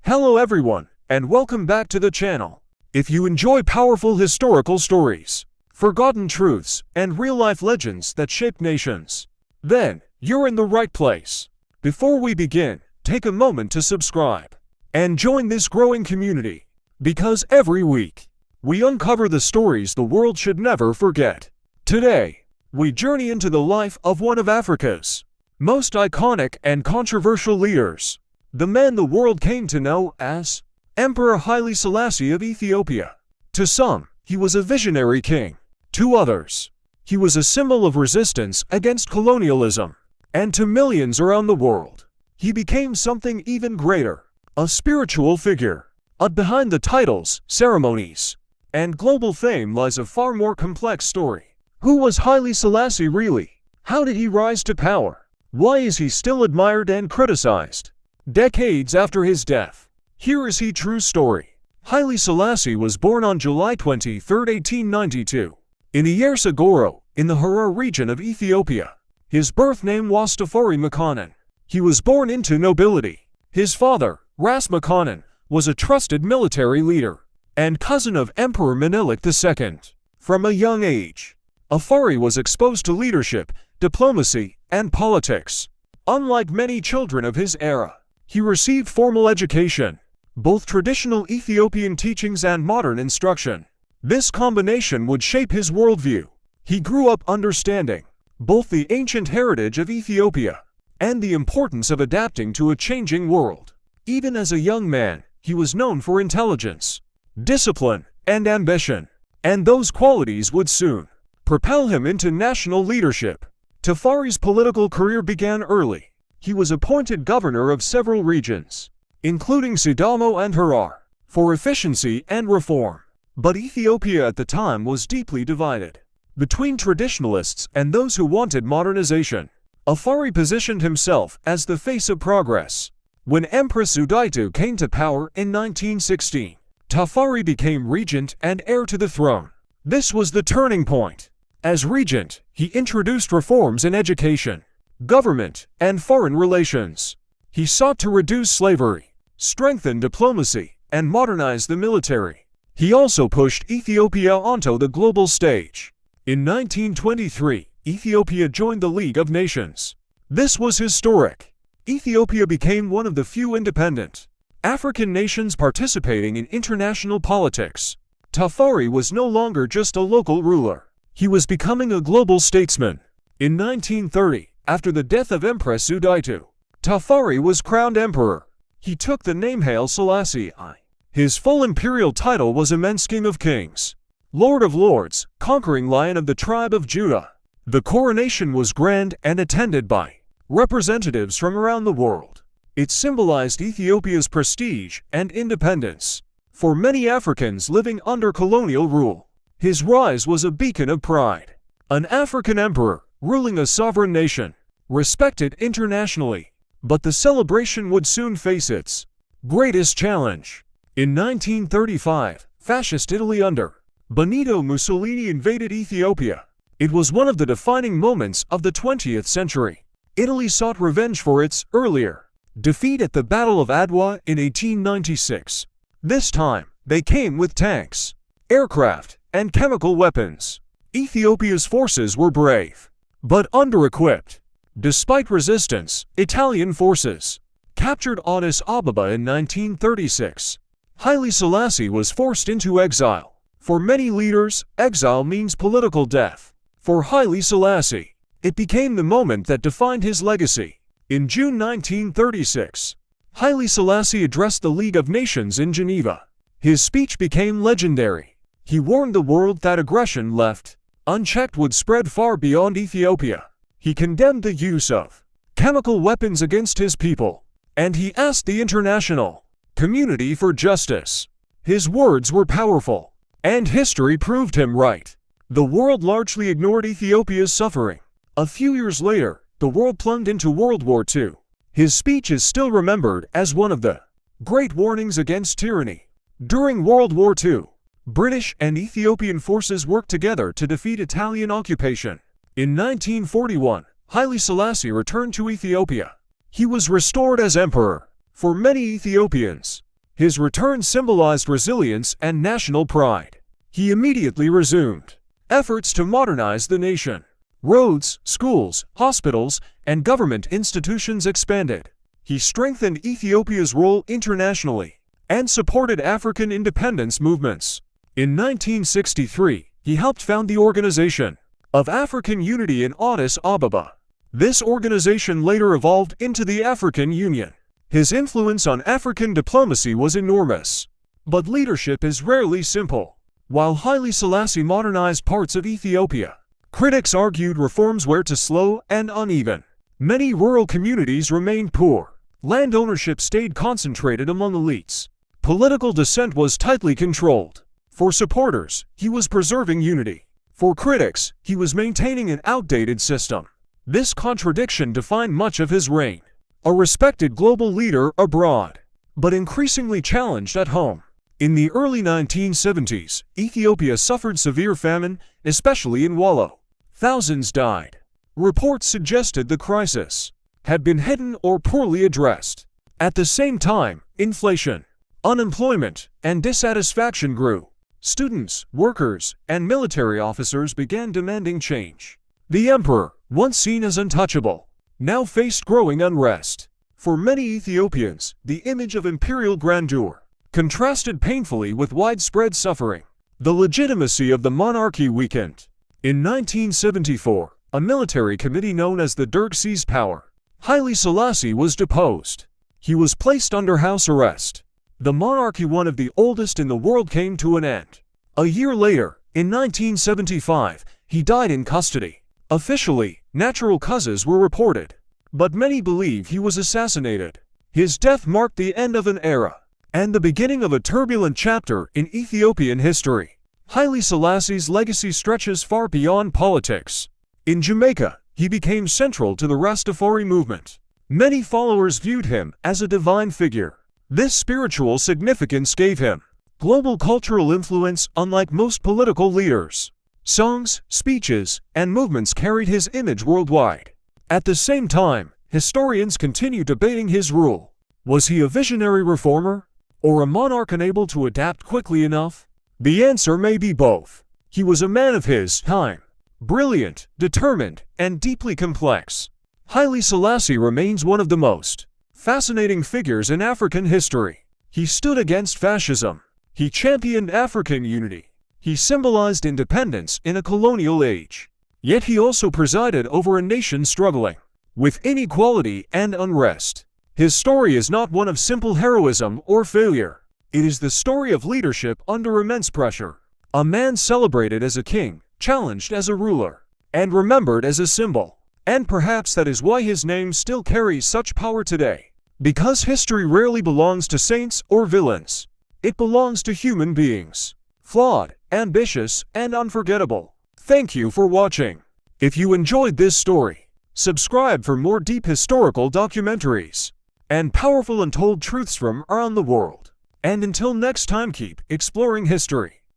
Hello everyone, and welcome back to the channel. If you enjoy powerful historical stories, forgotten truths, and real-life legends that shaped nations, then you're in the right place. Before we begin, take a moment to subscribe and join this growing community, because every week, we uncover the stories the world should never forget. Today, we journey into the life of one of Africa's most iconic and controversial leaders, the man the world came to know as Emperor Haile Selassie of Ethiopia. To some, he was a visionary king. To others, he was a symbol of resistance against colonialism. And to millions around the world, he became something even greater, a spiritual figure. But behind the titles, ceremonies, and global fame lies a far more complex story. Who was Haile Selassie really? How did he rise to power? Why is he still admired and criticized decades after his death? Here is his true story. Haile Selassie was born on July 23, 1892, in Iersagoro, in the Harar region of Ethiopia. His birth name was Tafari Makonnen. He was born into nobility. His father, Ras Makonnen, was a trusted military leader and cousin of Emperor Menelik II. From a young age, Tafari was exposed to leadership, diplomacy, and politics. Unlike many children of his era, he received formal education, both traditional Ethiopian teachings and modern instruction. This combination would shape his worldview. He grew up understanding both the ancient heritage of Ethiopia and the importance of adapting to a changing world. Even as a young man, he was known for intelligence, discipline, and ambition, and those qualities would soon propel him into national leadership. Tafari's political career began early. He was appointed governor of several regions, including Sidamo and Harar, for efficiency and reform. But Ethiopia at the time was deeply divided between traditionalists and those who wanted modernization. Tafari positioned himself as the face of progress. When Empress Udaitu came to power in 1916, Tafari became regent and heir to the throne. This was the turning point. As regent, he introduced reforms in education, government, and foreign relations. He sought to reduce slavery, strengthen diplomacy, and modernize the military. He also pushed Ethiopia onto the global stage. In 1923, Ethiopia joined the League of Nations. This was historic. Ethiopia became one of the few independent African nations participating in international politics. Tafari was no longer just a local ruler. He was becoming a global statesman. In 1930, after the death of Empress Udaitu, Tafari was crowned emperor. He took the name Haile Selassie I. His full imperial title was Immense King of Kings, Lord of Lords, Conquering Lion of the Tribe of Judah. The coronation was grand and attended by representatives from around the world. It symbolized Ethiopia's prestige and independence. For many Africans living under colonial rule, his rise was a beacon of pride. An African emperor, ruling a sovereign nation, respected internationally. But the celebration would soon face its greatest challenge. In 1935, Fascist Italy under Benito Mussolini invaded Ethiopia. It was one of the defining moments of the 20th century. Italy sought revenge for its earlier defeat at the Battle of Adwa in 1896. This time, they came with tanks, aircraft, and chemical weapons. Ethiopia's forces were brave, but under-equipped. Despite resistance, Italian forces captured Addis Ababa in 1936. Haile Selassie was forced into exile. For many leaders, exile means political death. For Haile Selassie, it became the moment that defined his legacy. In June 1936, Haile Selassie addressed the League of Nations in Geneva. His speech became legendary. He warned the world that aggression left unchecked would spread far beyond Ethiopia. He condemned the use of chemical weapons against his people, and he asked the international community for justice. His words were powerful, and history proved him right. The world largely ignored Ethiopia's suffering. A few years later, the world plunged into World War II. His speech is still remembered as one of the great warnings against tyranny. During World War II, British and Ethiopian forces worked together to defeat Italian occupation. In 1941, Haile Selassie returned to Ethiopia. He was restored as emperor. For many Ethiopians, His return symbolized resilience and national pride. He immediately resumed efforts to modernize the nation. Roads, schools, hospitals, and government institutions expanded. He strengthened Ethiopia's role internationally and supported African independence movements. In 1963, he helped found the Organization of African Unity in Addis Ababa. This organization later evolved into the African Union. His influence on African diplomacy was enormous. But leadership is rarely simple. While Haile Selassie modernized parts of Ethiopia, critics argued reforms were too slow and uneven. Many rural communities remained poor. Land ownership stayed concentrated among elites. Political dissent was tightly controlled. For supporters, he was preserving unity. For critics, he was maintaining an outdated system. This contradiction defined much of his reign. A respected global leader abroad, but increasingly challenged at home. In the early 1970s, Ethiopia suffered severe famine, especially in Wallo. Thousands died. Reports suggested the crisis had been hidden or poorly addressed. At the same time, inflation, unemployment, and dissatisfaction grew. Students, workers, and military officers began demanding change. The emperor, once seen as untouchable, now faced growing unrest. For many Ethiopians, the image of imperial grandeur contrasted painfully with widespread suffering. The legitimacy of the monarchy weakened. In 1974, a military committee known as the Derg seized power. Haile Selassie was deposed. He was placed under house arrest. The monarchy, one of the oldest in the world, came to an end. A year later, in 1975, he died in custody. Officially, natural causes were reported, but many believe he was assassinated. His death marked the end of an era and the beginning of a turbulent chapter in Ethiopian history. Haile Selassie's legacy stretches far beyond politics. In Jamaica, he became central to the Rastafari movement. Many followers viewed him as a divine figure. This spiritual significance gave him global cultural influence unlike most political leaders. Songs, speeches, and movements carried his image worldwide. At the same time, historians continue debating his rule. Was he a visionary reformer, or a monarch unable to adapt quickly enough? The answer may be both. He was a man of his time, brilliant, determined, and deeply complex. Haile Selassie remains one of the most fascinating figures in African history. He stood against fascism. He championed African unity. He symbolized independence in a colonial age. Yet he also presided over a nation struggling with inequality and unrest. His story is not one of simple heroism or failure. It is the story of leadership under immense pressure. A man celebrated as a king, challenged as a ruler, and remembered as a symbol. And perhaps that is why his name still carries such power today. Because history rarely belongs to saints or villains. It belongs to human beings. Flawed, ambitious, and unforgettable. Thank you for watching. If you enjoyed this story, subscribe for more deep historical documentaries and powerful untold truths from around the world. And until next time, keep exploring history.